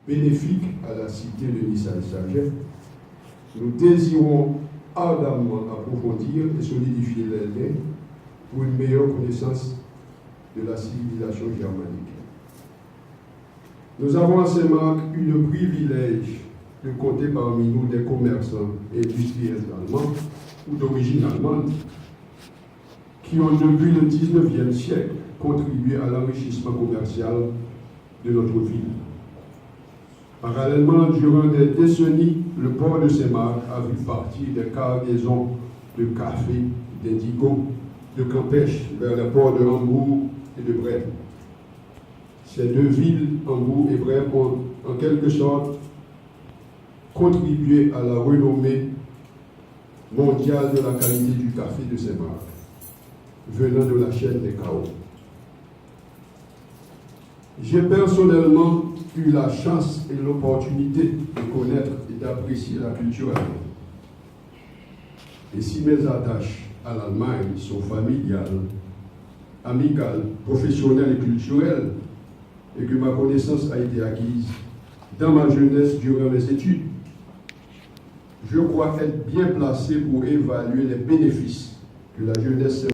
bénéfique à la cité de Nice-Saget, nous désirons ardemment approfondir et solidifier les liens pour une meilleure connaissance de la civilisation germanique. Nous avons à Saint-Marc eu le privilège de compter parmi nous des commerçants et industriels allemands ou d'origine allemande qui ont depuis le XIXe siècle contribué à l'enrichissement commercial de notre ville. Parallèlement, durant des décennies, le port de Saint-Marc a vu partir des cargaisons de café, d'indigo, de campèche vers les ports de Hambourg et de Brême. Ces deux villes, Hambourg et Brême, ont en quelque sorte contribué à la renommée mondiale de la qualité du café de Saint-Marc, venant de la chaîne des Cao. J'ai personnellement eu la chance et l'opportunité de connaître et d'apprécier la culture allemande. Et si mes attaches à l'Allemagne sont familiales, amicales, professionnelles et culturelles, et que ma connaissance a été acquise dans ma jeunesse durant mes études, je crois être bien placé pour évaluer les bénéfices que la jeunesse